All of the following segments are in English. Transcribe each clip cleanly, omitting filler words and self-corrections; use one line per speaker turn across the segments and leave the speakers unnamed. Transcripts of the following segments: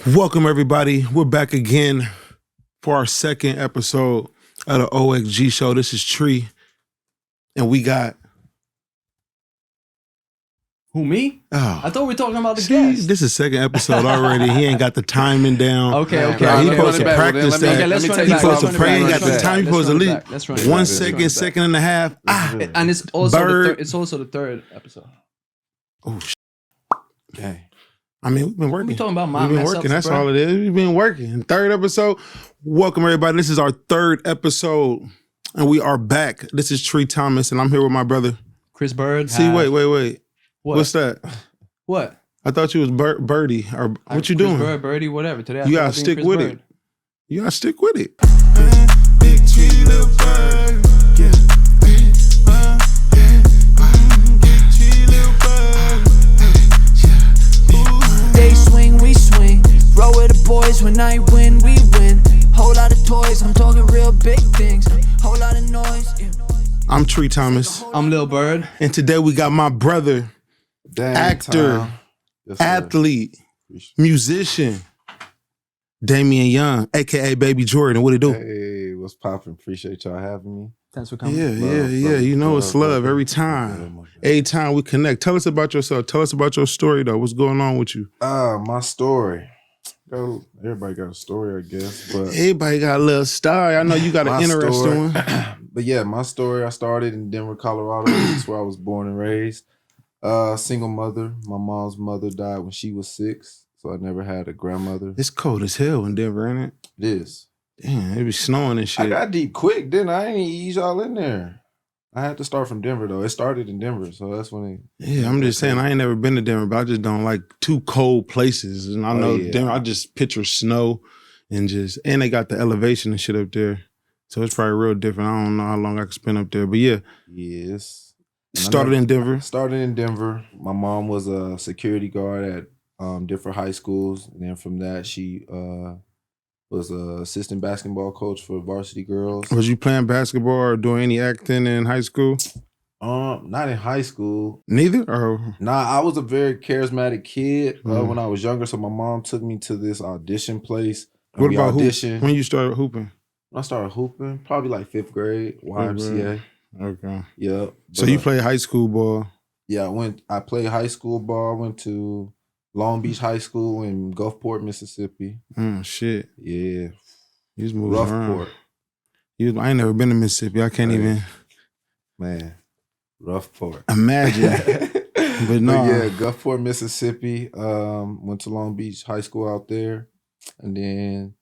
Welcome, everybody. We're back again for our second episode of the OXG show. This is Tree, and we got...
Who, me?
Oh,
I thought we were talking about the guest.
This is second episode already. He ain't got the timing down.
Okay.
Right, he supposed to practice that.
Okay, let's run it
He
back.
supposed to
Let's
pray.
run
He
it
got
back.
the time. He supposed to leave.
Let's run it
1
back.
second, second and a half.
And it's also
Bird.
it's also the third episode.
Oh, okay. I mean, we've been working.
We talking about my
We've been
mess
working.
ups,
That's
bro.
all it is. We've been working. Third episode. Welcome, everybody. This is our third episode, and we are back. This is Tree Thomas, and I'm here with my brother.
Chris Bird.
See, wait.
What?
What's that?
What?
I thought you was Birdie. Or what you
Chris
doing?
Bird, Birdie, whatever. Today
You gotta stick with it. You gotta stick with it.
Big tree, little bird. Yeah. Tree, little bird.
They swing, we swing. Roll with the boys. When I win, we win. Whole lot of toys. I'm talking real big things. Whole lot of noise. Yeah.
I'm Tree Thomas,
I'm Lil Bird.
and today we got my brother, actor, athlete, musician, Damian Young, aka Baby Jordan. What it do?
Hey, what's poppin'? Appreciate y'all having me.
Thanks for coming.
Yeah.
Love,
You know it's love every
Yeah,
time.
my God.
Every time we connect. Tell us about yourself. Tell us about your story, though. What's going on with you?
My story. Everybody got a story, I guess. But
Everybody got a little story. I know you got an
my
interesting
story-
one.
But yeah, my story, I started in Denver, Colorado. That's where I was born and raised. Single mother. My mom's mother died when she was 6, so I never had a grandmother.
It's cold as hell in Denver, ain't it?
It is.
Damn, it be snowing and
I
shit.
got deep quick, didn't I? I ain't ease y'all in there. I had to start from Denver, though. It started in Denver, so that's when it...
Yeah, I'm just saying I ain't never been to Denver, but I just don't like too cold places. And I know
yeah.
Denver, I just picture snow and they got the elevation and shit up there. So it's probably real different. I don't know how long I could spend up there. But yeah,
Yes.
started in Denver.
Started in Denver. My mom was a security guard at different high schools. And then from that, she was an assistant basketball coach for varsity girls.
Was you playing basketball or doing any acting in high school?
Not in high school.
Neither? Or
Nah, I was a very charismatic kid
Mhm.
when I was younger. So my mom took me to this audition place. And
what
we
about
auditioned.
when you started hooping?
When I started hooping, probably like 5th grade, YMCA.
Okay.
Yep.
So you played high school ball.
Yeah, I played high school ball. Went to Long Beach High School in Gulfport, Mississippi.
Shit.
Yeah,
You was moving around.
Roughport,
I ain't never been to Mississippi. I can't
Hey.
even
man, Roughport.
imagine. But no.
yeah, Gulfport, Mississippi. Went to Long Beach High School out there, and then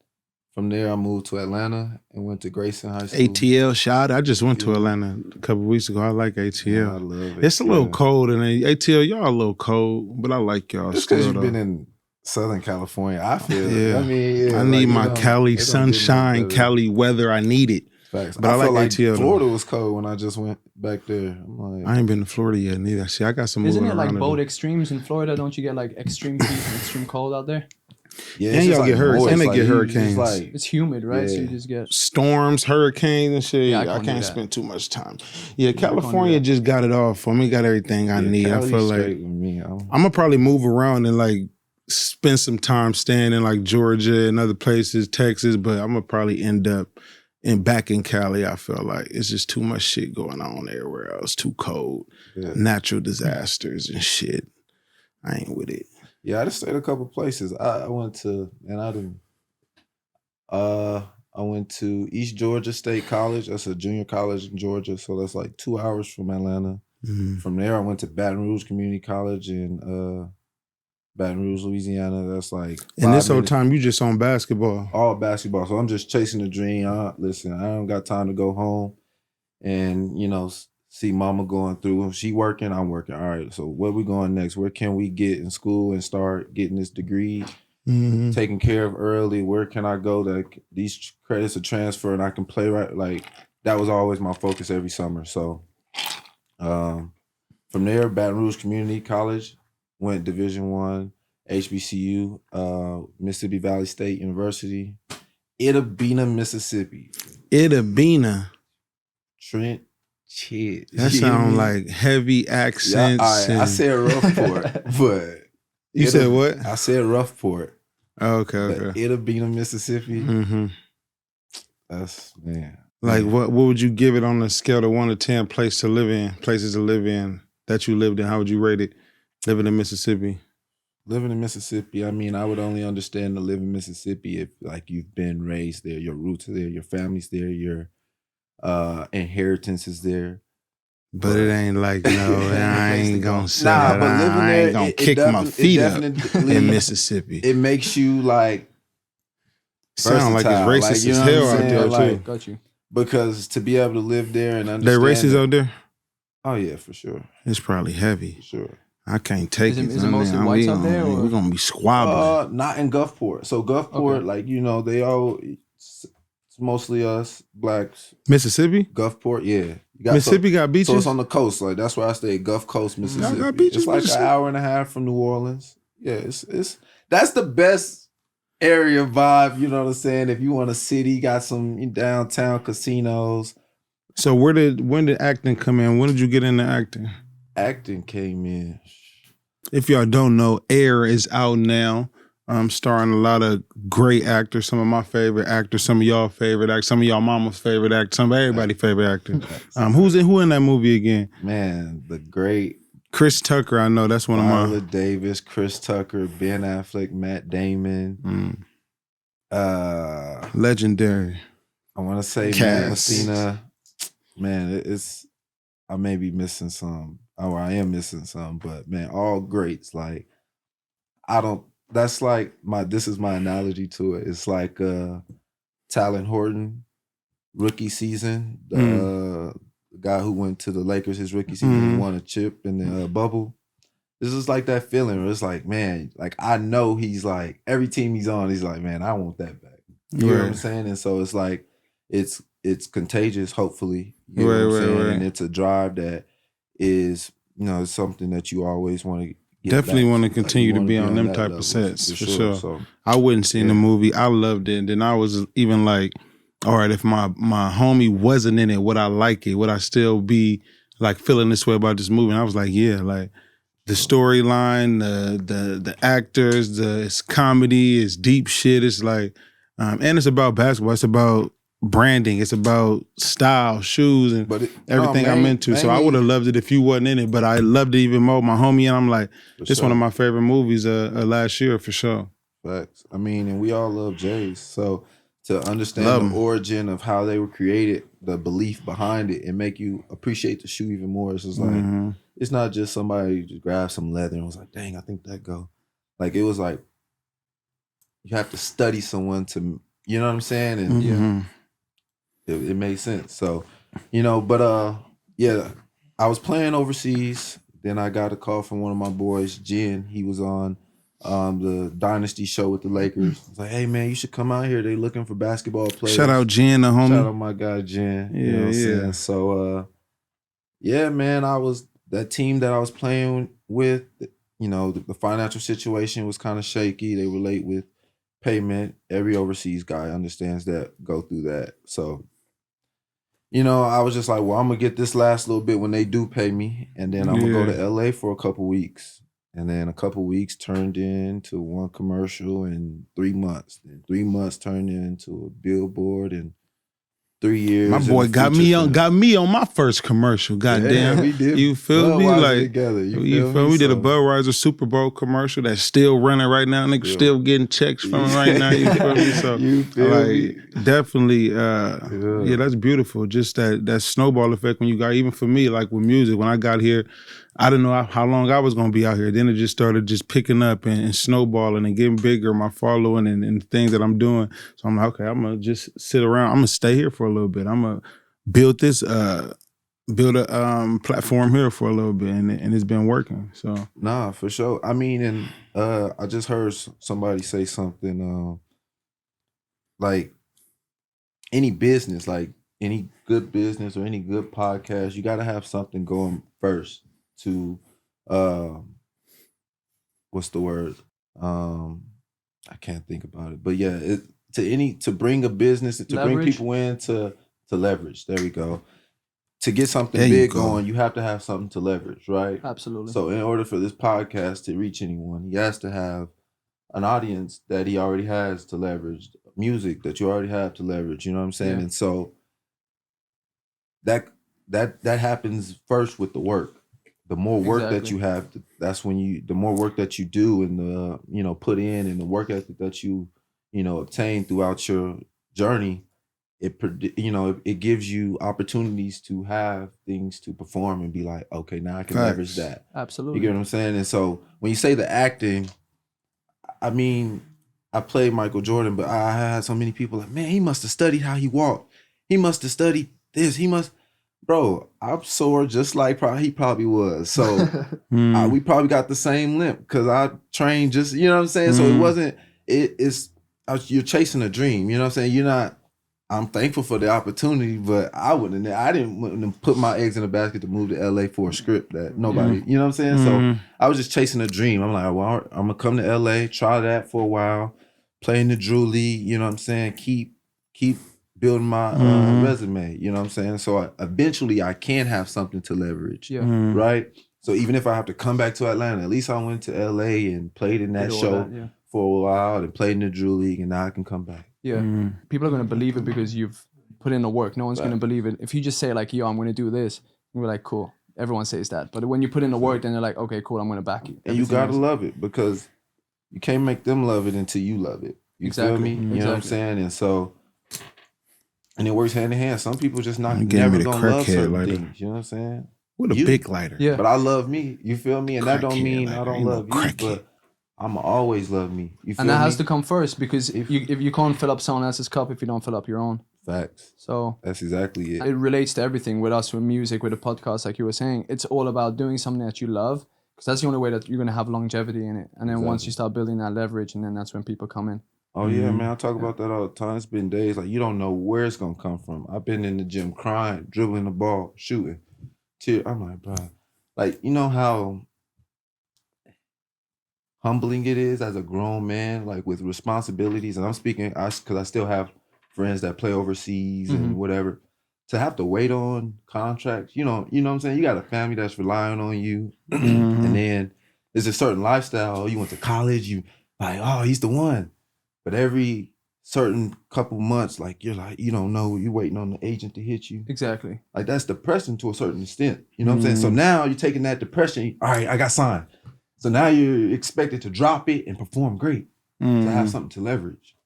from there I moved to Atlanta and went to Grayson High School.
ATL shot. I just went to
Yeah.
Atlanta a couple weeks ago. I like
Yeah, I
ATL.
love it.
It's a little
Yeah.
cold in ATL. Y'all a little cold, but I like y'all
Just because
still.
you've
Though.
been in Southern California, I feel.
Yeah.
I mean, yeah,
I need
like,
my
it don't-
Cali
it don't get
sunshine,
no better.
Cali weather. I need it.
Facts.
But I
I feel
like
like
ATL though.
Florida was cold when I just went back there. I'm like,
I ain't been to Florida yet neither. See, I got some
Isn't
moving
it like
around.
both extremes in Florida? Don't you get like extreme heat and extreme cold out there?
yeah,
And
it's just
y'all get hurricanes,
moist,
and they
like,
get
you just
hurricanes.
like-
It's humid, right? So
Yeah.
you just get
Storms, hurricanes, and shit.
Yeah, I
I
can't do
can't
that.
spend too much time. Yeah,
I can't do
California
that.
just got it all for me. Got everything I
yeah,
need. I
Cali's
feel like
straight with me.
I'm gonna probably move around and like spend some time staying in like Georgia and other places, Texas, but I'm gonna probably end up back in Cali. I feel like it's just too much shit going on everywhere else. Too cold,
yeah.
natural disasters and shit. I ain't with it.
Yeah, I just stayed a couple places. I went to, and I didn't. I went to East Georgia State College. That's a junior college in Georgia, so that's like 2 hours from Atlanta.
Mm.
From there, I went to Baton Rouge Community College in Baton Rouge, Louisiana. That's like
And this
5
whole
minutes-
time you just on basketball.
all basketball. So I'm just chasing the dream. Listen, I don't got time to go home and, see mama going through. She working, I'm working. All right, so where we going next? Where can we get in school and start getting this degree
Mhm.
taken care of early? Where can I go that these credits are transfer and I can play right? Like, that was always my focus every summer. So from there, Baton Rouge Community College, went Division I, HBCU, Mississippi Valley State University, Itta Mississippi.
Itabena.
Trent Chid.
That sound like heavy
Yeah,
accents.
I
and-
said Roughport, but
you said what?
I said Roughport.
Okay,
But
okay.
it'll be in Mississippi.
Mm-hmm.
That's man.
Like,
man.
what would you give it on a scale of 1 to 10 places to live in that you lived in? How would you rate it living in Mississippi?
Living in Mississippi, I mean, I would only understand to live in Mississippi if like you've been raised there, your roots are there, your family's there, your inheritance is there.
But it ain't like, no, I ain't gonna say
Nah,
that.
but living
I
there,
ain't gonna
it
kick my feet up
definitely
in Mississippi.
It makes you like
Sound like it's
versatile,
racist
like, you
as
know what
hell
I'm
out
saying?
there,
Like,
too.
Got you.
because to be able to live there and
They
understand
racist
that-
out there?
Oh yeah, for sure,
It's probably heavy.
for sure.
I can't take
Is
it.
it- is it mostly whites out there, or-
We're gonna be squabbling.
Not in Gulfport. So Gulfport,
Okay.
like they all it's mostly us blacks.
Mississippi?
Gulfport, yeah. You got,
Mississippi got beaches?
So it's on the coast. Like that's where I stay, Gulf Coast, Mississippi.
got beaches,
It's like
Mississippi?
an hour and a half from New Orleans. Yeah, it's that's the best area vibe. You know what I'm saying? If you want a city, got some downtown casinos.
So when did acting come in? When did you get into acting?
Acting came in.
If y'all don't know, Air is out now. Starring a lot of great actors. Some of my favorite actors. Some of y'all favorite actors. Some of y'all mama's favorite actors. Some of everybody's favorite actors. Who in that movie again?
Man, the great
Chris Tucker. I know that's one of
Viola
my.
Davis, Chris Tucker, Ben Affleck, Matt Damon.
Legendary.
I want to say Matt
Cast.
Messina. Man, it's I may be missing some, or I am missing some, but man, all greats. Like I don't. That's like this is my analogy to it. It's like Talon Horton, rookie season. The guy who went to the Lakers his rookie season, won a chip in the bubble. This is like that feeling where it's like, man, like I know he's like every team he's on, he's like, man, I want that back. You know what I'm saying? And so it's like it's contagious, hopefully. You know what I'm saying?
Right.
And it's a drive that is, something that you always want to
Definitely want to
to
continue to be on them type of sets, for sure.
So,
I wouldn't see the movie. I loved it. And then I was even like, all right, if my homie wasn't in it, would I like it? Would I still be like feeling this way about this movie? And I was like, yeah, like the storyline, the actors, it's comedy, it's deep shit. It's like, and it's about basketball. It's about branding. It's about style, shoes, and everything I'm into. So I would have loved it if you wasn't in it, but I loved it even more. My homie and I'm like, this one of my favorite movies last year for sure.
Facts. I mean, and we all love Jays. So to understand the origin of how they were created, the belief behind it, and make you appreciate the shoe even more. It's just like it's not just somebody just grabbed some leather and was like, dang, I think that go. Like it was like you have to study someone to, you know what I'm saying? And it made sense. So, but yeah, I was playing overseas. Then I got a call from one of my boys, Jen. He was on the Dynasty show with the Lakers. I was like, hey man, you should come out here. They looking for basketball players.
Shout out Jen, the homie.
Shout out my guy Jen. You know what I'm saying? So yeah, man, that team that I was playing with, the financial situation was kind of shaky. They were late with payment. Every overseas guy understands that, go through that. So, I was just like, well, I'm going to get this last little bit when they do pay me. And then I'm going to go to LA for a couple weeks. And then a couple weeks turned into one commercial in 3 months. Then 3 months turned into a billboard, and 3 years.
My boy got me on my first commercial. Goddamn,
we did.
You feel me? Like
together.
You feel me? We did a Budweiser Super Bowl commercial that's still running right now. Niggas still getting checks from it right now. You feel me? So
you feel me?
Definitely, yeah, that's beautiful. Just that snowball effect when you got, even for me, like with music, when I got here, I didn't know how long I was gonna be out here. Then it just started just picking up and snowballing and getting bigger, my following and things that I'm doing. So I'm like, okay, I'm gonna just sit around. I'm gonna stay here for a little bit. I'm gonna build a platform here for a little bit, and it's been working. So
nah, for sure. I mean, and I just heard somebody say something like any business, like any good business or any good podcast, you got to have something going first to what's the word? I can't think about it, but yeah, to bring a business, to
leverage.
bring people in to leverage. There we go. To get something big going, you have to have something to leverage, right?
Absolutely.
So in order for this podcast to reach anyone, he has to have an audience that he already has to leverage, music that you already have to leverage. You know what I'm saying?
Yeah.
And so that happens first with the work. The more work that
Exactly.
you have, that's when the more work that you do and the put in and the work ethic that you obtain throughout your journey, it gives you opportunities to have things to perform and be like, okay, now I can leverage
Facts.
that. You
Absolutely.
get what I'm saying? And so when you say the acting, I mean, I played Michael Jordan, but I had so many people like, man, he must have studied how he walked. He must have studied this. Bro, I'm sore just like he probably was. So we probably got the same limp because I trained just, you know what I'm saying? So it wasn't, you're chasing a dream, you know what I'm saying? I'm thankful for the opportunity, but I didn't put my eggs in a basket to move to LA for a script that nobody, you know what I'm saying? So I was just chasing a dream. I'm like, well, I'm gonna come to LA, try that for a while, play in the Drew League, you know what I'm saying? Keep building my resume, you know what I'm saying? So eventually I can have something to leverage,
Yeah.
right? So even if I have to come back to Atlanta, at least I went to LA and played in that
Did all
show
that, yeah.
for a while and played in the Drew League, and now I can come back.
Yeah. People are going to believe it because you've put in the work. No one's going to believe it. If you just say like, yo, I'm going to do this, we're like, cool. Everyone says that. But when you put in the work, then they're like, okay, cool, I'm going to back you.
And you got to love it because you can't make them love it until you love it. You feel me? You know what I'm saying? And so, and it works hand in hand. Some people just never gonna love certain things. You know what I'm saying?
With a big lighter.
Yeah.
But I love me. You feel me? And that don't mean
lighter.
I don't love you, but I'ma always love me. You feel
and that
me?
has to come first because if you can't fill up someone else's cup if you don't fill up your own.
Facts.
So
that's exactly it.
It relates to everything with us, with music, with a podcast, like you were saying. It's all about doing something that you love because that's the only way that you're going to have longevity in it. And then once you start building that leverage, and then that's when people come in.
Oh yeah, man. I talk about that all the time. It's been days like you don't know where it's gonna come from. I've been in the gym crying, dribbling the ball, shooting. I'm like, bro, like you know how humbling it is as a grown man, like with responsibilities. And I'm speaking because I still have friends that play overseas and whatever. To have to wait on contracts, you know what I'm saying? You got a family that's relying on you. And then there's a certain lifestyle. You went to college, you like, oh, he's the one. But every certain couple months, like you're like, you don't know, you're waiting on the agent to hit you.
Exactly.
Like that's depressing to a certain extent. You know what I'm saying? So now you're taking that depression, all right, I got signed. So now you're expected to drop it and perform great, to have something to leverage.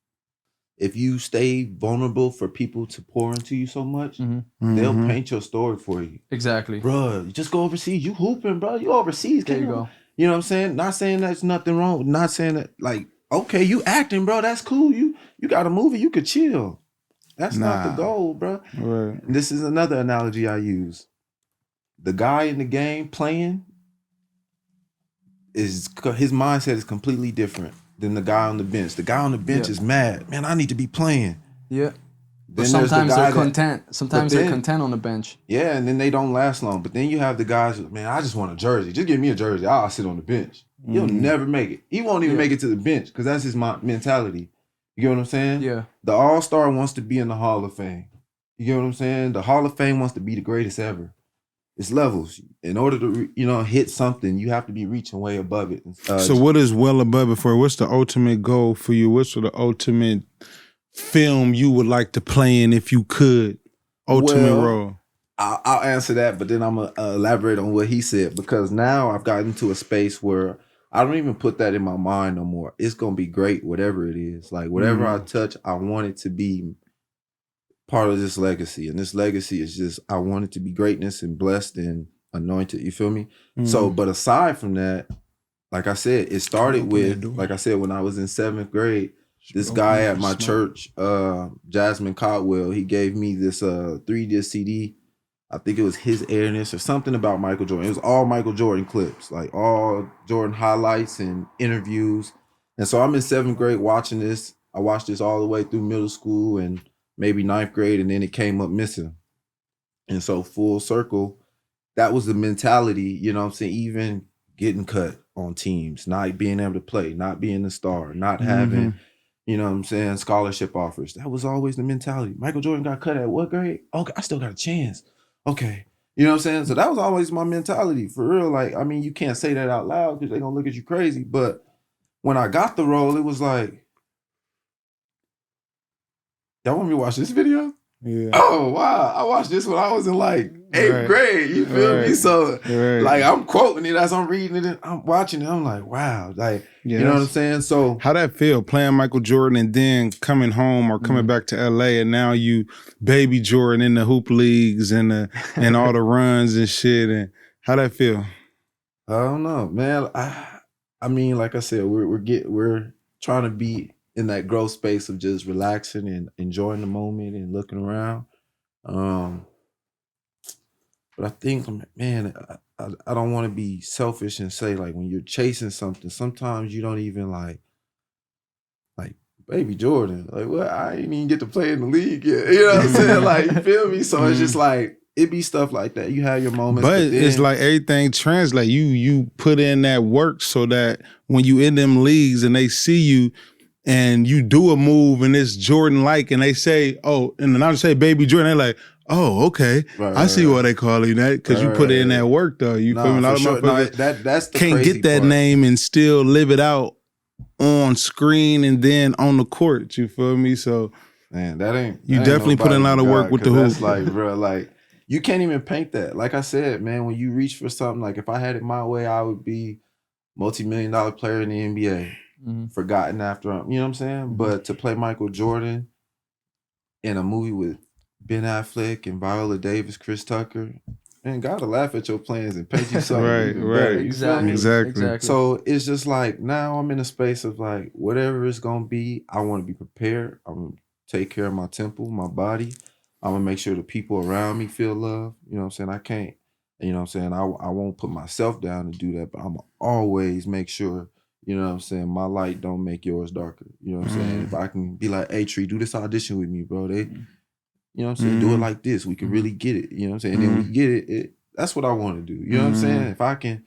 If you stay vulnerable for people to pour into you so much, they'll paint your story for you.
Exactly.
Bro, you just go overseas. You hooping, bro. You overseas.
There you go.
You know what I'm saying? Not saying there's nothing wrong. Not saying that, like, okay, you acting, bro. That's cool. You got a movie. You could chill. That's not the goal, bro.
Right.
And this is another analogy I use. The guy in the game playing, his mindset is completely different than the guy on the bench. The guy on the bench is mad. Man, I need to be playing.
Yeah. But
Then
sometimes they're content. Sometimes they're content on the bench.
Yeah, and then they don't last long. But then you have the guys, man, I just want a jersey. Just give me a jersey. I'll sit on the bench. He'll never make it. He won't even make it to the bench because that's his mentality. You get what I'm saying?
Yeah.
The All-Star wants to be in the Hall of Fame. You get what I'm saying? The Hall of Fame wants to be the greatest ever. It's levels. In order to, hit something, you have to be reaching way above it.
So what is well above it for? What's the ultimate goal for you? What's the ultimate film you would like to play in if you could? Ultimate role.
I'll answer that, but then I'm going to elaborate on what he said because now I've gotten to a space where I don't even put that in my mind no more. It's going to be great, whatever it is. Like, whatever I touch, I want it to be part of this legacy. And this legacy is just, I want it to be greatness and blessed and anointed. You feel me? So, but aside from that, like I said, it started with, like I said, when I was in 7th grade, this guy at my church, Jasmine Caldwell, he gave me this 3-disc CD. I think it was His Airness or something about Michael Jordan. It was all Michael Jordan clips, like all Jordan highlights and interviews. And so I'm in 7th grade watching this. I watched this all the way through middle school and maybe 9th grade, and then it came up missing. And so full circle, that was the mentality, you know what I'm saying? Even getting cut on teams, not being able to play, not being a star, not having, you know what I'm saying, scholarship offers. That was always the mentality. Michael Jordan got cut at what grade? Okay, I still got a chance. Okay. You know what I'm saying? So that was always my mentality for real. Like, I mean, you can't say that out loud because they're going to look at you crazy, but when I got the role, it was like, y'all want me to watch this video?
Yeah.
Oh wow! I watched this when I was in like 8th grade. You feel me? So like I'm quoting it as I'm reading it and I'm watching it. I'm like, wow, like you know what I'm saying? So
how that feel playing Michael Jordan and then coming home or coming back to LA and now you baby Jordan in the hoop leagues and all the runs and shit, and how that feel?
I don't know, man. I mean, like I said, we're trying to be in that growth space of just relaxing and enjoying the moment and looking around. But I think, man, I don't want to be selfish and say like when you're chasing something, sometimes you don't even like baby Jordan. Like, what? I ain't even get to play in the league yet. You know what I'm saying? Like, you feel me? So it's just like it be stuff like that. You have your moments,
but
then,
it's like everything translate. You put in that work so that when you in them leagues and they see you and you do a move and it's Jordan like, and they say, oh, and then I say baby Jordan, they're like, oh, okay, I see why they call you that because you put in that work though. You feel me? A lot of motherfuckers
that's the
can't
crazy
get that
part.
name and still live it out on screen and then on the court. You feel me? So
man, that ain't
definitely put in a lot of work with the hoop.
That's like, bro, like you can't even paint that. Like I said, man, when you reach for something, like if I had it my way, I would be multi-million-dollar player in the NBA. Forgotten after, you know what I'm saying? But to play Michael Jordan in a movie with Ben Affleck and Viola Davis, Chris Tucker, man, gotta laugh at your plans and paint you something even better.
Exactly.
So it's just like now I'm in a space of like whatever it's gonna be, I want to be prepared. I'm gonna take care of my temple, my body. I'm gonna make sure the people around me feel love. You know what I'm saying? I can't, you know what I'm saying? I won't put myself down to do that, but I'm gonna always make sure, you know what I'm saying, my light don't make yours darker. You know what I'm saying? If I can be like, hey Tree, do this audition with me, bro. They, you know what I'm saying, do it like this. We can really get it. You know what I'm saying? And then we get it. That's what I want to do. You know what I'm saying? If I can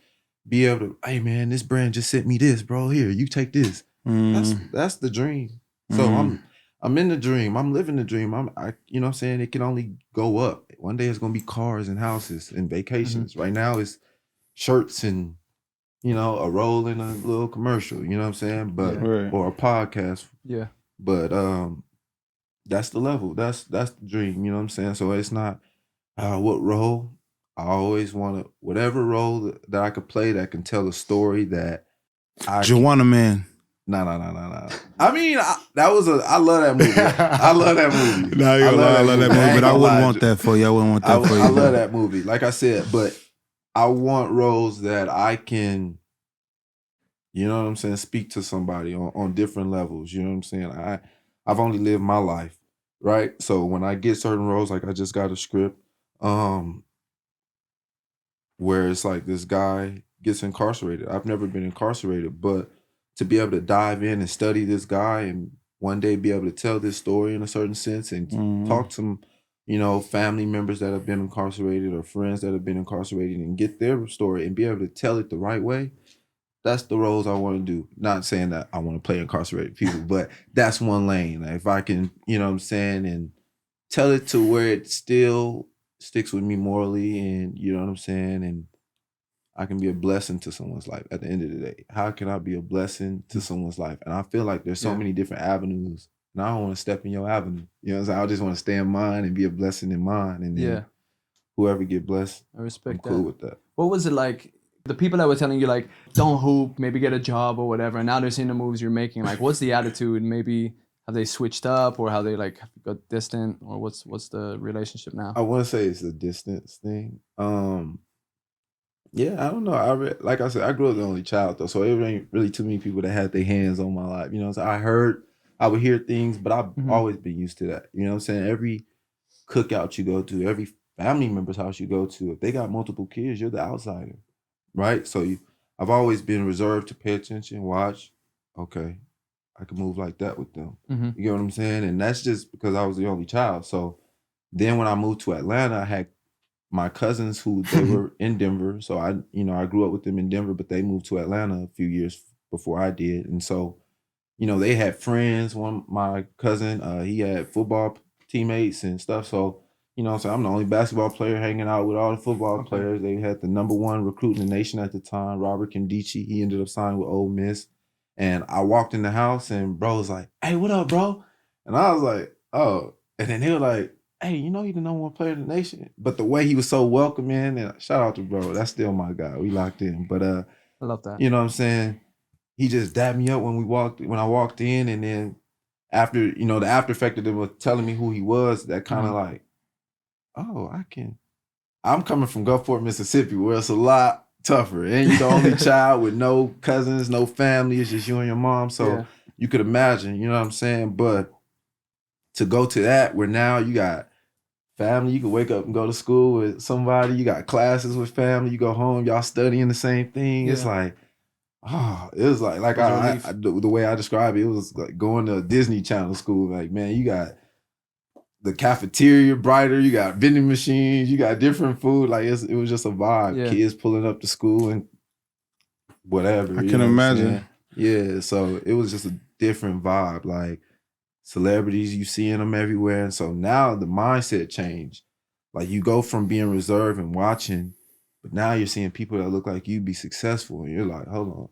be able to, hey man, this brand just sent me this, bro. Here, you take this. That's the dream. So I'm in the dream. I'm living the dream. You know what I'm saying? It can only go up. One day it's gonna be cars and houses and vacations. Right now it's shirts and, you know, a role in a little commercial, you know what I'm saying? But or a podcast.
Yeah.
But that's the level. That's the dream, you know what I'm saying? So it's not what role. I always want to, whatever role that I could play that can tell a story that
Joanna Man.
No. I mean, I love that movie. I love that movie.
No, I love that movie, but I wouldn't want that for you. I wouldn't want that for you.
I love that movie. Like I said, but I want roles that I can, you know what I'm saying, speak to somebody on different levels. You know what I'm saying? I've only lived my life, right? So when I get certain roles, like I just got a script, where it's like this guy gets incarcerated. I've never been incarcerated, but to be able to dive in and study this guy and one day be able to tell this story in a certain sense and talk to, you know, family members that have been incarcerated or friends that have been incarcerated and get their story and be able to tell it the right way. That's the roles I want to do. Not saying that I want to play incarcerated people, but that's one lane. Like if I can, you know what I'm saying, and tell it to where it still sticks with me morally and, you know what I'm saying, and I can be a blessing to someone's life at the end of the day. How can I be a blessing to someone's life? And I feel like there's so many different avenues. And I don't want to step in your avenue. You know what I'm saying? I just want to stay in mine and be a blessing in mine. And then whoever get blessed,
I respect
I'm cool with that.
What was it like? The people that were telling you like, don't hoop, maybe get a job or whatever, and now they're seeing the moves you're making. Like, what's the attitude? Maybe have they switched up or how they like got distant, or what's the relationship now?
I want to say it's a distance thing. Yeah, I don't know. Like I said, I grew up the only child though, so it ain't really too many people that had their hands on my life. You know, so I would hear things, but I've always been used to that. You know what I'm saying? Every cookout you go to, every family member's house you go to, if they got multiple kids, you're the outsider, right? So I've always been reserved to pay attention, watch. Okay, I can move like that with them. You get what I'm saying? And that's just because I was the only child. So then when I moved to Atlanta, I had my cousins who they were in Denver. So I grew up with them in Denver, but they moved to Atlanta a few years before I did. And so, you know, they had friends. My cousin, he had football teammates and stuff. So, you know, I'm the only basketball player hanging out with all the football players. They had the #1 recruit in the nation at the time, Robert Kendichi. He ended up signing with Ole Miss. And I walked in the house and bro was like, "Hey, what up, bro?" And I was like, "Oh." And then they were like, "Hey, you know you the number one player in the nation." But the way he was so welcoming, and shout out to bro, that's still my guy. We locked in. But
I love that.
you know what I'm saying? He just dapped me up when I walked in, and then after, you know, the after effect of them was telling me who he was, that kind of like, oh, I'm coming from Gulfport, Mississippi, where it's a lot tougher. And you're the only child with no cousins, no family. It's just you and your mom. So you could imagine, you know what I'm saying? But to go to that, where now you got family, you can wake up and go to school with somebody, you got classes with family, you go home, y'all studying the same thing. It's like, oh, it was like the way I describe it was like going to a Disney Channel school. Like, man, you got the cafeteria brighter, you got vending machines, you got different food. Like it was just a vibe.
Yeah.
Kids pulling up to school and whatever.
I can imagine.
Yeah, so it was just a different vibe. Like celebrities, you seeing them everywhere. And so now the mindset changed. Like you go from being reserved and watching, but now you're seeing people that look like you be successful. And you're like, hold on.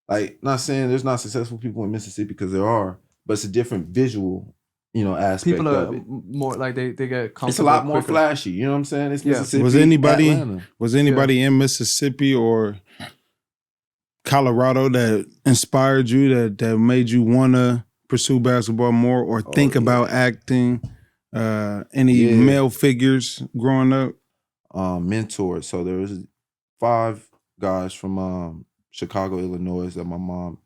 Like, not saying there's not successful people in Mississippi, because there are, but it's a different visual, you know, aspect
People are
of it.
more like they get comfortable.
It's a lot more
quicker.
flashy. You know what I'm saying? It's Mississippi.
Was anybody in Mississippi or Colorado that inspired you, that made you want to pursue basketball more or think about acting? Any male figures growing up?
Mentors. So there was 5 guys from Chicago, Illinois that my mom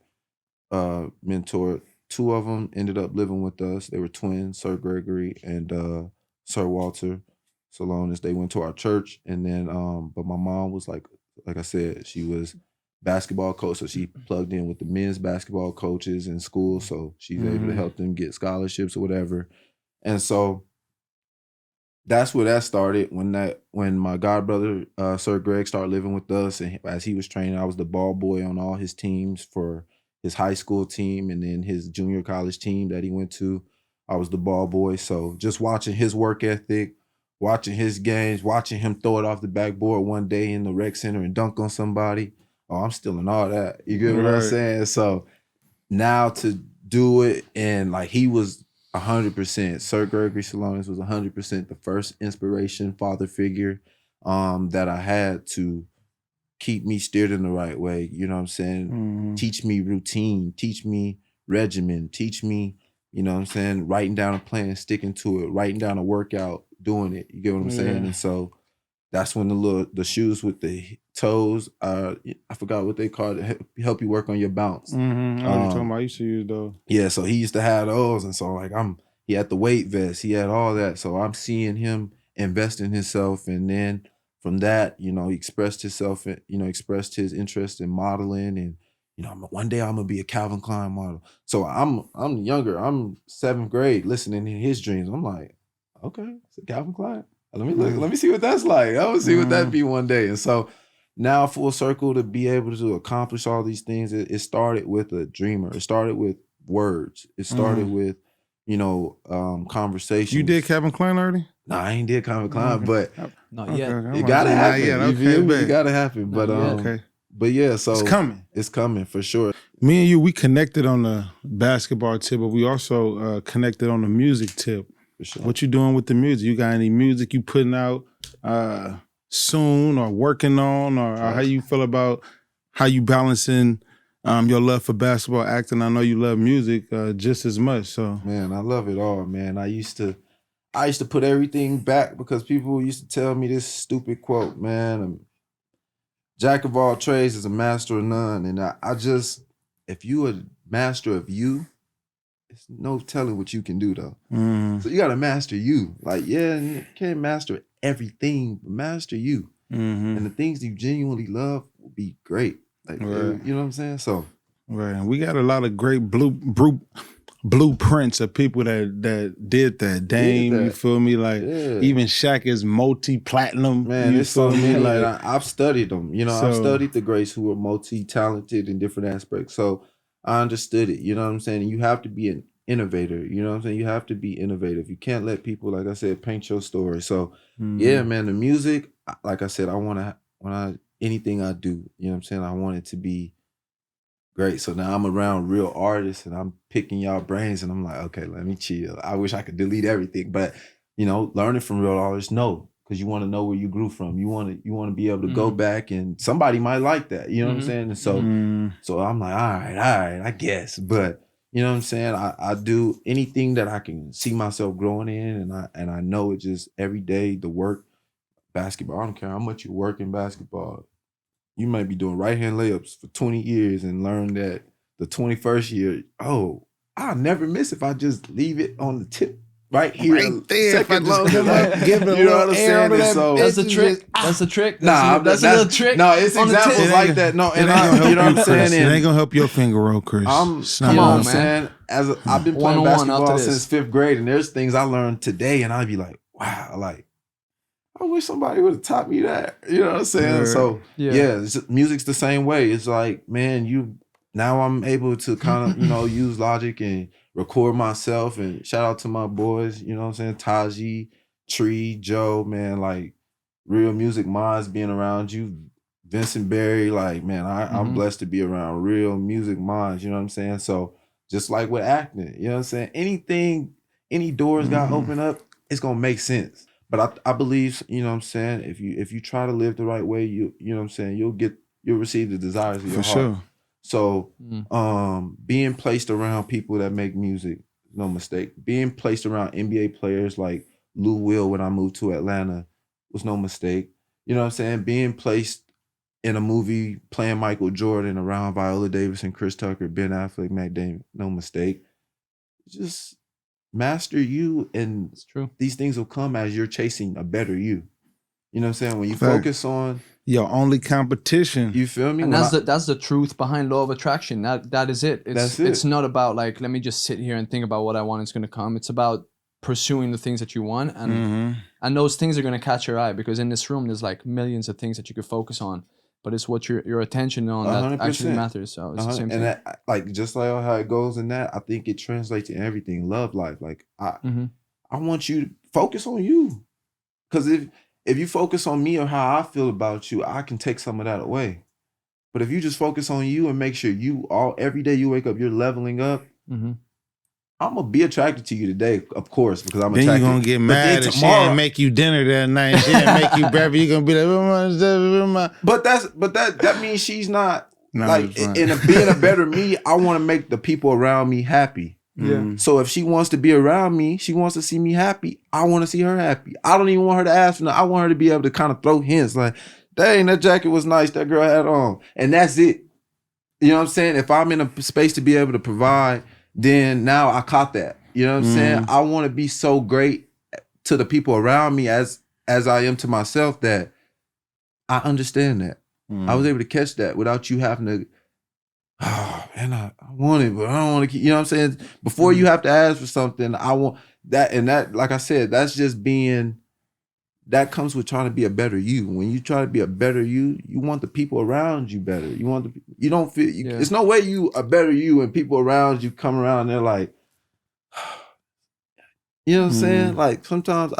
mentored. 2 of them ended up living with us. They were twins, Sir Gregory and Sir Walter Salonis. They went to our church, and then but my mom was like I said, she was basketball coach, so she plugged in with the men's basketball coaches in school, so she's able to help them get scholarships or whatever. And so that's where that started. When my godbrother Sir Greg started living with us, and as he was training, I was the ball boy on all his teams for his high school team, and then his junior college team that he went to, I was the ball boy. So just watching his work ethic, watching his games, watching him throw it off the backboard one day in the rec center and dunk on somebody. Oh, I'm still in all that. You get what I'm saying? So now to do it, and like he was 100%. Sir Gregory Salonis was 100% the first inspiration, father figure that I had to keep me steered in the right way. You know what I'm saying? Teach me routine, teach me regimen, teach me, you know what I'm saying, writing down a plan, sticking to it, writing down a workout, doing it. You get what I'm saying? And so that's when the shoes with the toes, I forgot what they called it, help you work on your bounce.
I know what you're talking about. I used to use those. Yeah,
so he used to have those, and so like he had the weight vest, he had all that. So I'm seeing him invest in himself, and then from that, you know, he expressed himself, you know, expressed his interest in modeling, and you know, one day I'm gonna be a Calvin Klein model. So I'm younger, I'm 7th grade, listening to his dreams. I'm like, okay, it's a Calvin Klein. Let me see what that's like. I want to see what that'd be one day. And so now full circle to be able to accomplish all these things, it started with a dreamer. It started with words. It started with, you know, conversations.
You did Calvin Klein already?
No, I ain't did Calvin Klein, but
not yet.
It gotta happen. It gotta happen. But yeah, so
it's coming.
It's coming for sure.
Me and you, we connected on the basketball tip, but we also connected on the music tip.
Sure.
What you doing with the music? You got any music you putting out soon or working on, or how you feel about how you balancing your love for basketball, acting? I know you love music just as much. So
man, I love it all, man. I used to put everything back because people used to tell me this stupid quote, man. Jack of all trades is a master of none. And I just, if you a master of you, it's no telling what you can do though. So you gotta master you. Like, yeah, you can't master everything, but master you. And the things you genuinely love will be great. Like, you know what I'm saying? So
and we got a lot of great blueprints of people that did that. Dame, you feel me? Like even Shaq is multi-platinum.
Man,
you
it's so many.
like
I've studied them. You know, I've studied the greats who are multi-talented in different aspects. So I understood it. You know what I'm saying? And you have to be an innovator. You know what I'm saying? You have to be innovative. You can't let people, like I said, paint your story. So yeah, man, the music, like I said, anything I do, you know what I'm saying? I want it to be great. So now I'm around real artists and I'm picking y'all brains and I'm like, okay, let me chill. I wish I could delete everything, but you know, learning from real artists, no, because you want to know where you grew from. You want to be able to go back and somebody might like that. You know what I'm saying? And so I'm like, all right, I guess. But you know what I'm saying? I do anything that I can see myself growing in, and I know it just every day the work, basketball. I don't care how much you work in basketball. You might be doing right hand layups for 20 years and learn that the 21st year, oh, I'll never miss if I just leave it on the tip right here.
Right there.
Second
If I just
long enough.
give it a
You know
little
what I'm
air
saying?
over
And
that
so-
That's the trick. That's the trick.
Nah,
That's a little trick.
No, it's
on the
examples
tip.
like that. No,
It
and
ain't gonna help
you know what I'm
you,
saying?
Chris. It
And
ain't gonna help your finger roll, Chris. It's not
you know
on,
what I'm
man.
saying? I've been playing
101
basketball
after this.
since 5th grade, and there's things I learned today, and I'd be like, wow, like, I wish somebody would have taught me that. You know what I'm saying?
Yeah.
So
Yeah.
music's the same way. It's like, man, now I'm able to kind of, use Logic and record myself. And shout out to my boys, you know what I'm saying? Taji, Tree, Joe, man, like real music minds being around you. Vincent Berry, like, man, I'm blessed to be around real music minds, you know what I'm saying? So just like with acting, you know what I'm saying? Any doors got open up, it's gonna make sense. But I believe, you know what I'm saying, if you try to live the right way, you know what I'm saying, you'll receive the desires of your
For
heart.
sure.
So being placed around people that make music, no mistake. Being placed around NBA players like Lou Will when I moved to Atlanta was no mistake. You know what I'm saying? Being placed in a movie playing Michael Jordan around Viola Davis and Chris Tucker, Ben Affleck, Matt Damon, no mistake. Just master you, and
It's true.
these things will come as you're chasing a better you. You know what I'm saying? When you
Fact.
focus on,
Your only competition.
you feel me?
And
When
that's the truth behind law of attraction. That is it.
That's it.
It's not about like, let me just sit here and think about what I want is going to come. It's about pursuing the things that you want, and those things are going to catch your eye, because in this room there's like millions of things that you could focus on, but it's what your attention on that
100%.
actually matters. So it's the same
and
thing.
that, like, just like how it goes in that, I think it translates in everything. Love life. Like I want you to focus on you, because if you focus on me or how I feel about you, I can take some of that away. But if you just focus on you and make sure every day you wake up, you're leveling up. I'm gonna be attracted to you today, of course, because I'm
Then
attracted.
you're gonna get
But
mad
then
and she
tomorrow-
ain't make you dinner that night. She ain't make you breakfast. You're gonna be like,
But that means she's not
No,
like
it's fine.
being a better me. I want to make the people around me happy.
Yeah.
So if she wants to be around me, she wants to see me happy, I want to see her happy. I don't even want her to ask for nothing. I want her to be able to kind of throw hints like, dang, that jacket was nice, that girl had on. And that's it. You know what I'm saying? If I'm in a space to be able to provide, then now I caught that. You know what I'm saying? I want to be so great to the people around me as I am to myself, that I understand that. I was able to catch that without you having to, oh man, I want it, but I don't want to keep, you know what I'm saying? Before you have to ask for something, I want that. And that, like I said, that's just that comes with trying to be a better you. When you try to be a better you want the people around you better. You don't feel, it's no way you a better you and people around you come around and they're like, you know what I'm saying? Like sometimes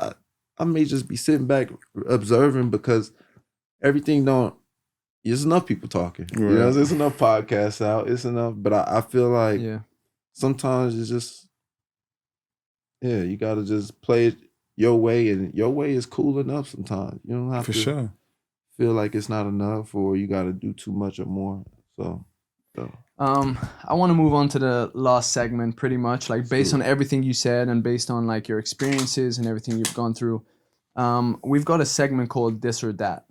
I may just be sitting back observing, because everything there's enough people talking.
Right.
You know, there's enough podcasts out. It's enough. But I feel like sometimes it's just, you got to just play it your way, and your way is cool enough sometimes. You don't have to feel like it's not enough or you got to do too much or more. So.
I want to move on to the last segment, pretty much like based on everything you said and based on like your experiences and everything you've gone through. We've got a segment called This or That.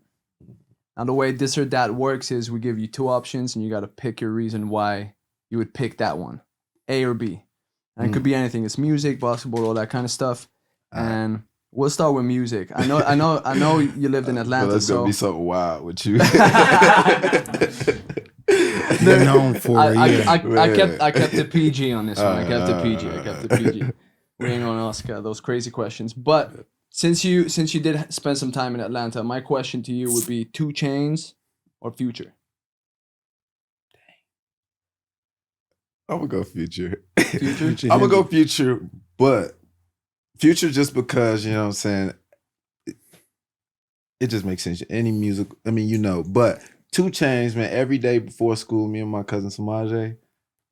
Now the way This or That works is we give you two options and you got to pick your reason why you would pick that one, A or B. And it could be anything. It's music, basketball, all that kind of stuff. And we'll start with music. I know you lived in Atlanta,
Well, that's
so
gonna be something wild with you.
They're known for
I kept the PG on this one. I kept the PG. We ain't gonna ask those crazy questions. But since you did spend some time in Atlanta, my question to you would be 2 Chainz or Future?
I'm gonna go Future.
Future?
I'm gonna go Future, but Future just because, you know what I'm saying, it just makes sense. Any music, I mean, but 2 Chainz, man, every day before school, me and my cousin Samaje,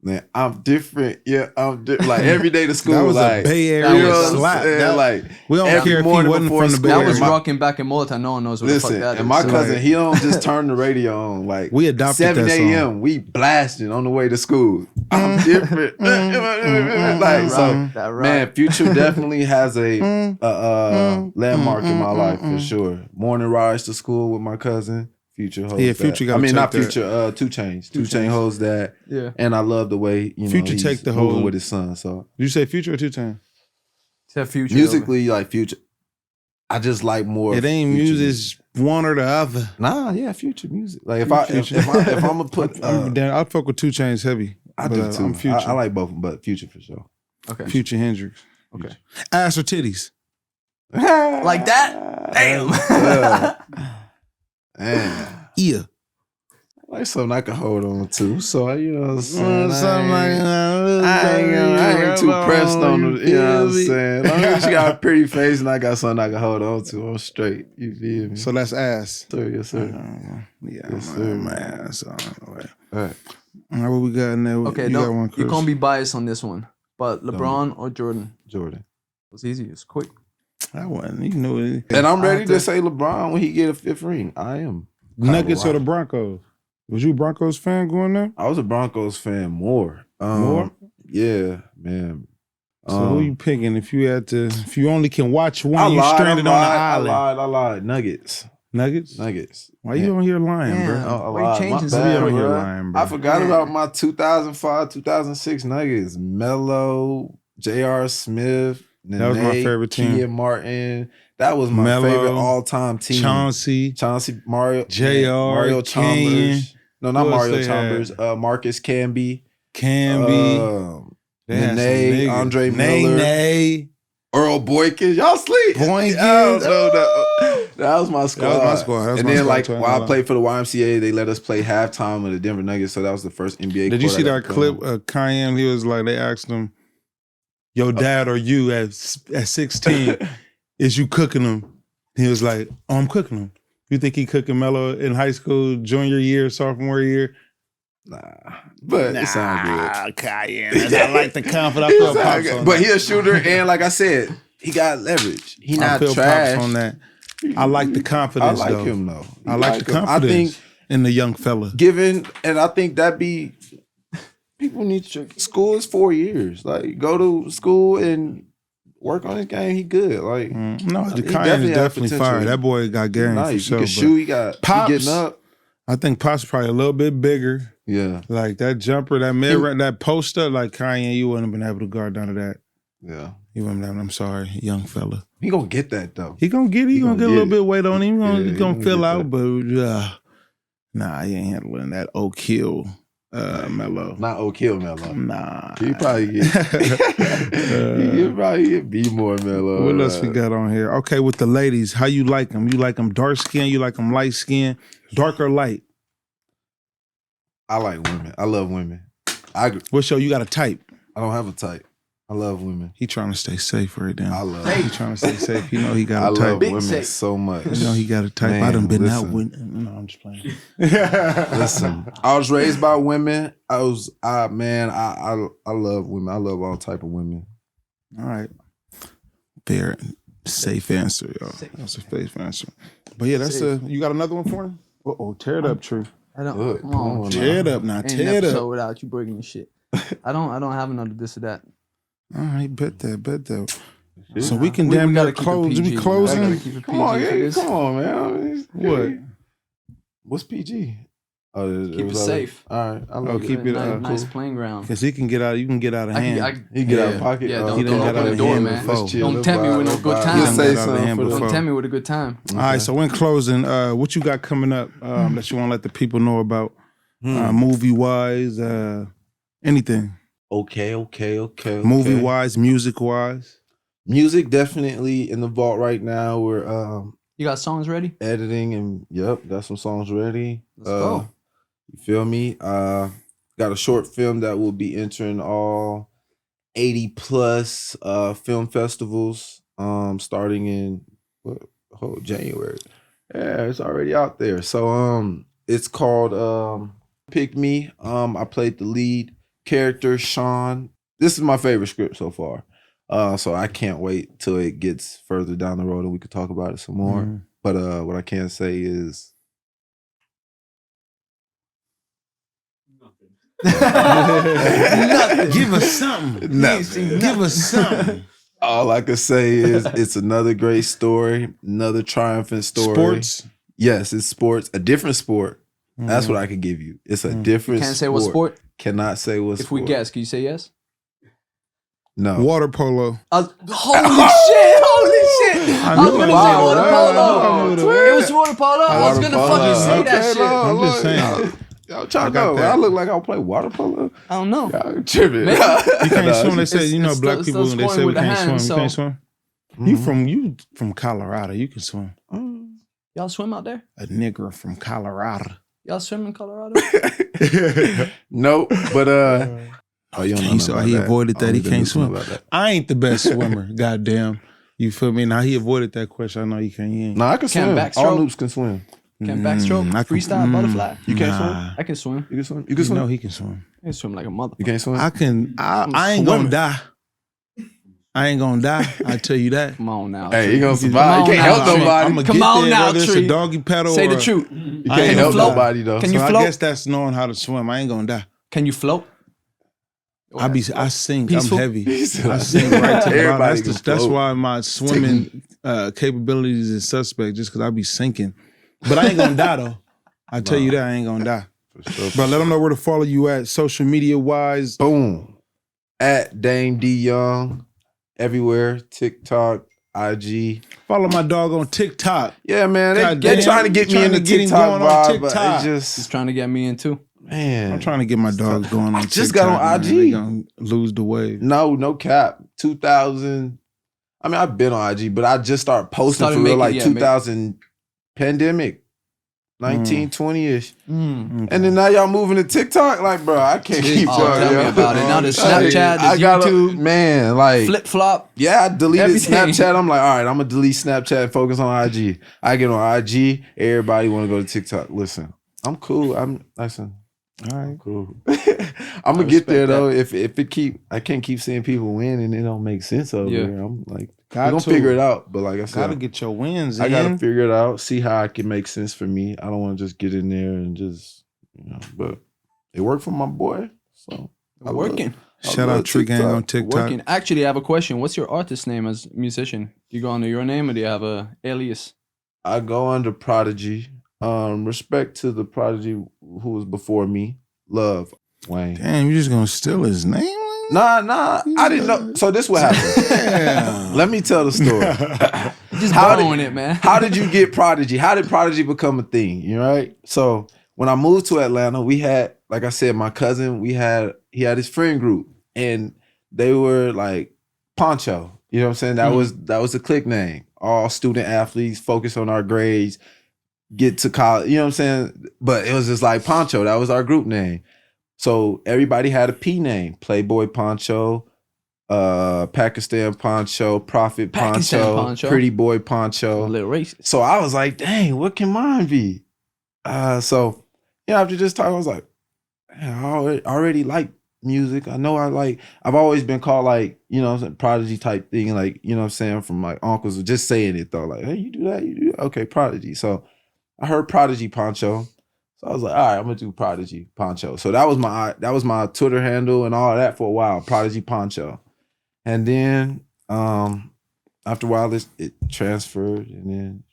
man, I'm different. Yeah, I'm different. Like every day to school.
That was
like,
a Bay
you
Area
know what I'm
slap.
saying?
That,
Like,
we don't
every
care if he
morning
wasn't
before
from the Bay
school,
That was
Area.
rocking back in Motown. No one knows what
Listen,
the fuck that
and
is.
my
So,
cousin,
like,
he don't just turn the radio on. Like
We adopted
7
that song.
a.m. We blasting on the way to school. I'm different. Like so,
that rock.
man, Future definitely has a landmark in my life for sure. Morning rides to school with my cousin. Future holds
Yeah, Future
that.
gotta
I mean,
take
not
that.
Future. 2 Chainz. 2 Chainz holds that.
Yeah.
And I love the way
Future
he's
take the
moving
whole-
with his son. So
Did you say Future or 2 Chainz?
Except Future.
musically, like Future, I just like more.
It ain't
Future
music, it's one or the other.
Nah, yeah, Future music. Like if
Future.
I'm gonna put,
I'll fuck with 2 Chainz heavy.
I
but,
do too.
I'm Future.
I like both, but Future for sure.
Okay.
Future Hendrix.
Okay.
Ass or titties?
Like that? Damn.
Man.
Yeah.
Like something I can hold on to. So you know what I'm saying?
Something like that.
I ain't too pressed on it. You know what I'm saying? As long as you got a pretty face and I got something I can hold on to, I'm straight. You feel me?
So that's ass.
Sir, yes, sir.
Yeah,
Yes, sir.
my ass. All right.
All right.
All right, what we got in there?
Okay,
you got one,
you
Chris.
can't be biased on this one. But LeBron or Jordan?
Jordan.
It's easy. It's quick.
I wasn't. You know it.
And I'm ready
have
to
to-
say LeBron when he get a 5th ring. I am.
Nuggets or
Colorado.
the Broncos? Was you a Broncos fan going there?
I was a Broncos fan more.
More?
Yeah, man.
So who you picking if you only can watch one? You stranded on the island.
I lied. Nuggets.
Nuggets. Why you on here lying,
Damn.
bro?
Why you changing
My
some
bad,
You on here
bro.
lying, bro?
I forgot
Yeah.
about my 2005, 2006 Nuggets. Melo, J.R. Smith, Nene,
That was my favorite team.
Kia Martin. That was my
Melo,
favorite all-time team.
Chauncey.
Mario,
J.R.,
Mario
Kenyon.
Chalmers. No, not
Who else
Mario
they
Chalmers. Marcus Camby.
Camby.
Nene, Andre Miller.
Nene.
Earl Boykins. Y'all sleep.
Boykins.
I don't know that was my squad.
That was my squad. That was
And
my
then,
squad
like,
too, I ain't
while
gonna
I played for the YMCA, they let us play halftime with the Denver Nuggets. So that was the first NBA.
Did you see
court I
that
got
clip?
on.
Cayenne, he was like, they asked him, your dad or you at 16, is you cooking them? He was like, oh, I'm cooking them. You think he cooking Melo in high school, junior year, sophomore year?
Nah, but it sounds good.
Cayenne. I like the confidence. I feel
It sound
pops
good.
on
But
that.
he a shooter, and like I said, he got leverage. He
I
not
feel
trash.
pops on that. I like the confidence,
I like
though.
him though.
I like the
him.
confidence
I think
in the young fella.
and I think that be people need to. School is 4 years. Like go to school and work on his game. He good. Like
No, the
he
Cayenne is
has
definitely
potential.
fire. That boy got game for
Nice.
sure.
He
but
can shoot. He got
Pops.
he getting up.
I think Pop's probably a little bit bigger.
Yeah,
Like that jumper, that mid range, that post up, like Cayenne, you wouldn't have been able to guard down to that.
yeah.
You wouldn't have, I'm sorry, young fella.
He gonna get that though.
He gonna get it. He gonna get a
get
little
it.
bit of weight on him. He gonna,
Yeah,
he
he
gonna
gonna
fill
get
out, but nah, he ain't handling that Oak Hill Melo.
Not O'Kill Melo.
Nah.
He probably get. He probably get B more Melo.
What else we got on here? Okay, with the ladies, how you like them? You like them dark skin? You like them light skin? Dark or light?
I like women. I love women.
What show you got a type?
I don't have a type. I love women.
He trying to stay safe right now.
I love.
He trying to stay safe. You know he
I
got a
love
type.
Big
women
safe.
so much.
You know he got a type. I
Man,
done been out
listen.
with. No, I'm just playing.
Listen, I was raised by women. I love women. I love all type of women.
All right. Fair, safe answer, y'all. That's a safe answer. But yeah, that's you got another one for him? Uh-oh, tear it up, True.
I don't.
Good.
Come on.
Come on
Tear it up now.
Ain't an
Tear it
episode
up.
without you breaking the shit. I don't have another this or that.
All right, bet that. So we can
We
damn
gotta
near
keep it
close.
PG,
We
man.
closing?
Gotta keep it
Come on,
PG for
yeah,
this.
come on, man.
What?
What's PG? Oh,
Keep it
was
safe.
All right, I
Oh,
love
keep
it.
it
nice
cool.
playing ground.
Because he can get out. You can get out of hand.
He get out of
Yeah.
pocket.
Yeah,
Oh,
don't
He done got
open
out
the
of
door,
hand
man.
before.
Don't tempt me with no good time.
He'll
He
say
done got out of
something
hand
for the
before.
Don't tell me with a good time.
All right, so in closing, what you got coming up that you want to let the people know about, movie wise, anything,
Okay.
movie wise, music wise.
Music definitely in the vault right now. We're
You got songs ready?
editing and got some songs ready.
Let's go.
You feel me? Got a short film that will be entering all 80 plus film festivals starting in January. Yeah, it's already out there. So It's called Pick Me. I played the lead character, Sean. This is my favorite script so far. So I can't wait till it gets further down the road and we could talk about it some more.
Mhm.
But what I can say is
Nothing.
Give us something.
Nothing.
Give us something.
all I can say is it's another great story, another triumphant story.
Sports.
Yes, it's sports, a different sport. That's what I could give you. It's a different
Can't say what sport.
Cannot say what
If
sport.
we guess, can you say yes?
No.
Water polo.
Holy shit! Holy shit! I was
knew
gonna
it.
say
Wow,
water
wow.
polo. It was water polo. I was
Water
gonna
polo.
fucking say that
Okay,
shit.
no,
I'm just
look,
saying.
Y'all trying to
I got
go.
that.
I look like I'll play water polo.
I don't know.
Y'all tripping.
Maybe.
You can't swim. They say,
it's-
you know,
it's
black
still-
people,
still
they say
scoring
we
with the
can't swim.
hands,
You can't
so-
swim? You from Colorado. You can swim.
Y'all swim out there?
A nigger from Colorado.
Y'all swim in Colorado?
Nope. But oh, you don't know
Can't
nothing
swim.
about
He
that.
avoided that.
I
He
don't
can't
even
swim.
know about that.
I ain't the best swimmer. Goddamn. You feel me? Now he avoided that question. I know you can't. You ain't.
No, I can
Can't
swim.
backstroke?
All noobs can swim.
Can backstroke,
I can-
freestyle, butterfly.
You can't swim?
Nah.
I can swim.
You can swim. You can
You
swim.
know he can swim.
I can swim like a motherfucker.
You can't swim.
I can.
I'm
I ain't gonna
swimming.
die. I ain't gonna die. I tell you that.
Come on now.
Hey,
Tree.
you gonna
Come
survive. You
on
can't
now,
help
Tree.
nobody.
I'ma
Come
get
on
there,
now,
whether it's
Tree.
a doggy paddle
Say
or
the truth.
You
I
can't
ain't
help
float?
nobody though.
Can you
So I
float?
guess that's knowing how to swim. I ain't gonna die.
Can you float?
I sink.
Peaceful?
I'm heavy.
He said,
I sink right to the bottom.
Everybody
That's,
can
that's
float.
why my swimming capabilities is suspect, just because I be sinking. But I ain't gonna die though. I tell you that I ain't gonna die.
For sure.
But let them know where to follow you at social media wise.
Boom. At Dame D Young. Everywhere. TikTok, IG.
Follow my dog on TikTok.
Yeah, man.
God
They're
damn,
trying to get me
trying
in the
to get him
TikTok
going on
vibe, but
TikTok.
it
He's
just,
trying to get me in too.
man.
I'm trying to get my dogs going on
I
TikTok.
just got on
man.
IG.
They gonna lose the wave.
No cap. 2000. I mean, I've been on IG, but I just started posting
Started
for real
making-
like
yeah,
2000 pandemic, 19, 20-ish.
Mm.
And then now y'all moving to TikTok? Like, bro, I can't keep
Oh,
up,
tell
yo.
me about it. Now there's
Like,
Snapchat,
I
there's
gotta-
YouTube,
man, like,
flip flop.
yeah, I deleted
Everything.
Snapchat. I'm like, all right, I'm gonna delete Snapchat and focus on IG. I get on IG, everybody wanna go to TikTok. Listen, I'm cool. All right, cool. I'm gonna get there
respect
though. If I can't keep seeing people win and it don't make sense over
Yeah.
here. I'm like,
Got
we're gonna
to.
figure it out. But like I said,
Gotta get your wins in.
I gotta figure it out, see how it can make sense for me. I don't want to just get in there and just, but it worked for my boy. So I
Working.
Shout
love
out Tree Gang
TikTok.
on TikTok.
Working. Actually, I have a question. What's your artist name as a musician? Do you go under your name or do you have a alias?
I go under Prodigy. Respect to the Prodigy who was before me. Love Wayne.
Damn, you just gonna steal his name?
Nah. I didn't know. So this what happened.
Damn.
Let me tell the story.
Just
How did-
borrowing it, man.
How did you get Prodigy? How did Prodigy become a thing? You know, right? So when I moved to Atlanta, we had, like I said, my cousin, he had his friend group and they were like Poncho. You know what I'm saying? That was the clique name. All student athletes, focus on our grades, get to college. You know what I'm saying? But it was just like Poncho. That was our group name. So everybody had a P name. Playboy Poncho, Pakistan Poncho, Prophet
Pakistan
Poncho,
Poncho.
Pretty Boy
A
Poncho.
little racist.
So I was like, dang, what can mine be? So after this time, I was like, man, I already like music. I know I've always been called like, Prodigy type thing, like, you know what I'm saying, from my uncles, just saying it though, like, hey, you do that, okay, Prodigy. So I heard Prodigy Poncho. So I was like, all right, I'm gonna do Prodigy Poncho. So that was my Twitter handle and all that for a while, Prodigy Poncho. And then after a while it transferred and then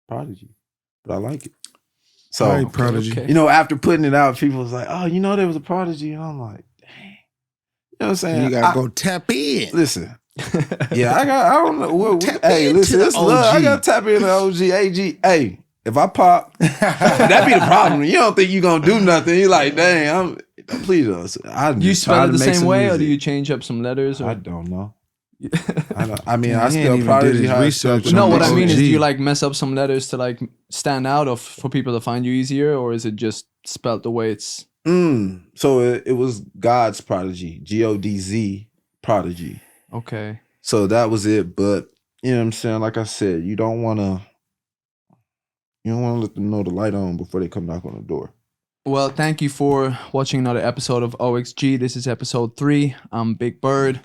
Prodigy. But I like it. So
All right, Prodigy.
Okay.
after putting it out, people was like, oh, there was a Prodigy. And I'm like, dang. You know what I'm saying?
You gotta go tap in.
Listen. Yeah, I don't know.
Tap
Hey,
into
listen,
the
it's love. I
OG.
gotta tap into OG, AG. Hey, if I pop, that be the problem. You don't think you gonna do nothing. You like, dang, please.
Do you spell it the same way or do you change up some letters? Or?
I don't know. I
He
I
ain't
spell
even
Prodigy
did his
how I
research
spell
No,
on
what I
OG.
mean is, do you like mess up some letters to like stand out for people to find you easier, or is it just spelled the way it's?
So it was God's Prodigy, Godz Prodigy.
Okay.
So that was it. But you know what I'm saying? Like I said, you don't want to. You don't want to let them know the light on before they come knock on the door.
Well, thank you for watching another episode of OXG. This is episode 3. I'm Big Bird.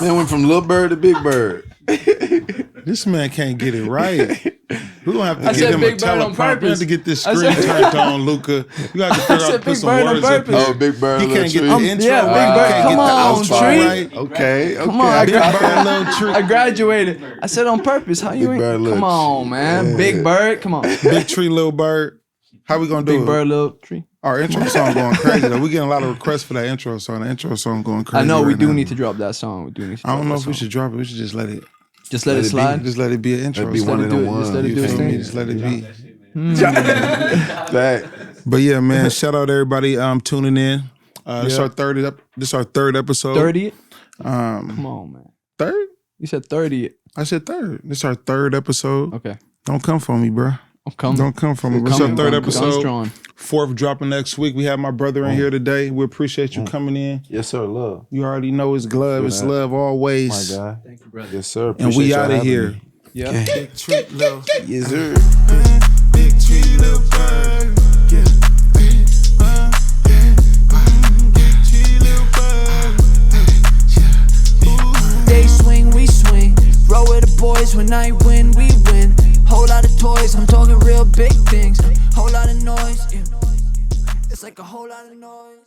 Man went from little bird to big bird.
This man can't get it right. We're gonna have to
I
get
said
him a
Big Bird on
teleprompter. We have
purpose.
to get this
I
screen
said-
turned on, Luca. You got to figure out
said
to put
Big
some
Bird on
words up
purpose.
here.
Oh, Big Bird,
He
little
can't get
tree.
the intro.
Yeah,
right.
Big Bird,
He can't
come
get the
on,
outro
Tree.
right.
Okay.
Come on,
Big Bird, little tree.
I graduated. I said on purpose. How you
Big
ain't?
Bird, little
Come on, man.
Yeah.
Big Bird. Come on.
Big tree, little bird. How we gonna do
Big
it?
Bird, little tree.
Our intro song going crazy though. We getting a lot of requests for that intro song. The intro song going crazy.
I know we
right
do
now.
need to drop that song. We do need to.
I don't
drop
know
that
if we
song.
should drop it. We should just let it.
Just let it
be.
slide.
Just let it be an intro.
That'd be
song.
one
let
of
it do
them
it. Just let
ones.
it do
You
its
feel me?
thing.
Just let it be.
Back.
But yeah, man, shout out to everybody tuning in. This our third episode.
30. Come on, man.
Third?
You said 30.
I said third. This our third episode.
Okay.
Don't come for me, bro.
I'm coming.
Don't come for me.
I'm
This our
coming,
third
bro.
episode.
Strong.
4th dropping next week. We have my brother in here today. We appreciate you coming in.
Yes, sir. Love.
You already know it's glove. It's
that.
love
My
always.
guy.
Thank you, brother.
Yes, sir.
And
Appreciate
we
y'all
out of
having
here.
me.
Yeah.
Big treat, little.
Yes, sir.
Big tree, little bird. Yeah.
They swing, we swing. Roll with the boys when I win, we win. Whole lot of toys, I'm talking real big things. Whole lot of noise, yeah. It's like a whole lot of noise.